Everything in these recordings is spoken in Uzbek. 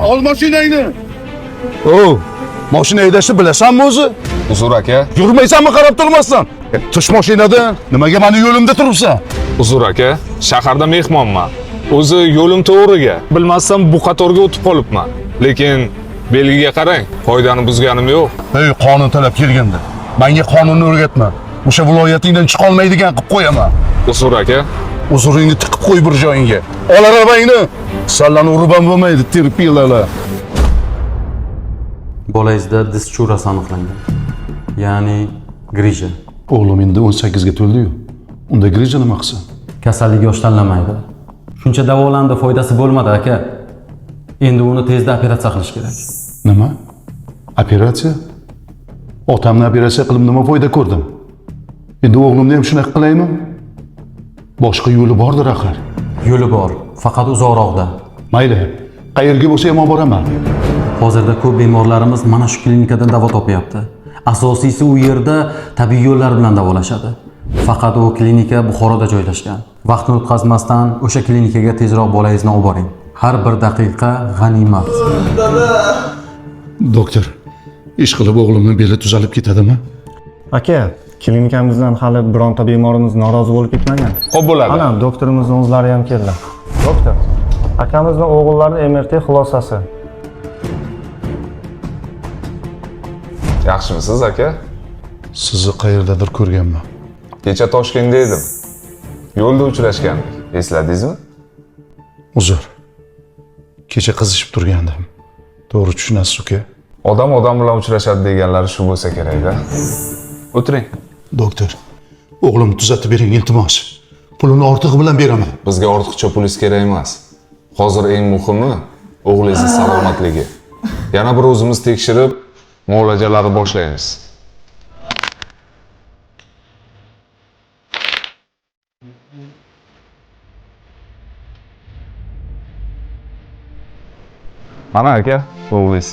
ol mashinangni. O, mashina haydashni bilasanmi o'zi? Uzr aka. Yurmaysanmi qarab turmasdan? Tush mashinadan. Nimaga meni yo'limda turibsan? Uzr aka. Shaharda mehmonman. O'zi yo'lim to'g'riga. Bilmasam bu qatorga o'tib qolibman. Lekin belgiga qarang, qoidani buzganim yo'q. Ey, qonun talab kelganda. Menga qonunni o'rgatma. O'sha viloyatingdan chiqa olmaydigan qilib qo'yaman. Uzr aka. Uzuringni tiqib qo'y bir joyingga. Ol arabangni. Sallani urib ham bo'lmaydi, terpilalar. Bolangizda dischurasi aniqlangan. Ya'ni grija. O'g'lim endi 18 ga to'ldi-yu. Unda grija nima qilsin? Kasallik yosh tanlamaydi. Shuncha davolandi, foydasi bo'lmadi aka. Endi uni tezda operatsiya qilish kerak. Nima? Operatsiya? Otamni operatsiya qilib nima foyda ko'rdim? Endi o'g'limni ham shunaqa qilaymi? Boshqa yo'li bordir axir. Yo'li bor, faqat uzoqroqda. Mayli. Qayerga bo'lsa ham olib boraman. Hozirda ko'p bemorlarimiz mana shu klinikadan davo topyapti. Asosiysi u yerda tabiiy yo'llar bilan davolashadi. Faqat u klinika Buxoroda joylashgan. Vaqtni o'tkazmasdan o'sha klinikaga tezroq bolangizni olib boring. Har bir daqiqa g'animat. Doktor, ish qilib o'g'limning beli tuzalib ketadimi? Aka, klinikamizdan hali bironta bemorimiz norozi bo'lib ketmagan. Xo'p bo'ladi. Ana, doktorimizning o'zlari ham keldi. Doktor, akamizning o'g'illari MRT xulosasi. Yaxshimisiz aka? Sizni qayerdadir ko'rganman. Kecha Toshkentda edim. Yo'lda uchrashgandik. Esladingizmi? Uzr. Kecha qizishib turgandim. To'g'ri tushunasiz, uka. Odam bilan uchrashadi deganlari shu bo'lsa kerak-da. O'tiring. Doktor, o'g'limni tuzatib bering, iltimos. Pulini ortig'i bilan beraman. Bizga ortiqcha pulingiz kerak emas. Hozir eng muhimi o'g'lingizning salomatligi. Yana bir o'zimiz tekshirib, muolajalarni boshlaymiz. Mana aka, o'g'lingiz.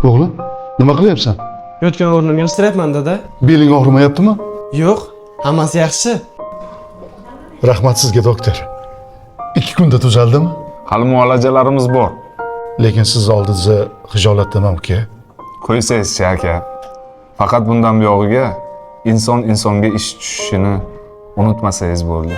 O'g'lim, nima qilyapsan? Yotgan o'rnimga yig'ishtiryapman dada. Beling og'rimayaptimi? Yo'q, hammasi yaxshi. Rahmat sizga, doktor. 2 kunda tuzaldimi? Hali muolajalarimiz bor. Lekin siz oldingizda xijolatdaman, uka. Qo'ysangiz-chi aka. Faqat bundan buyog'iga inson insonga ish tushishini unutmasangiz bo'ldi.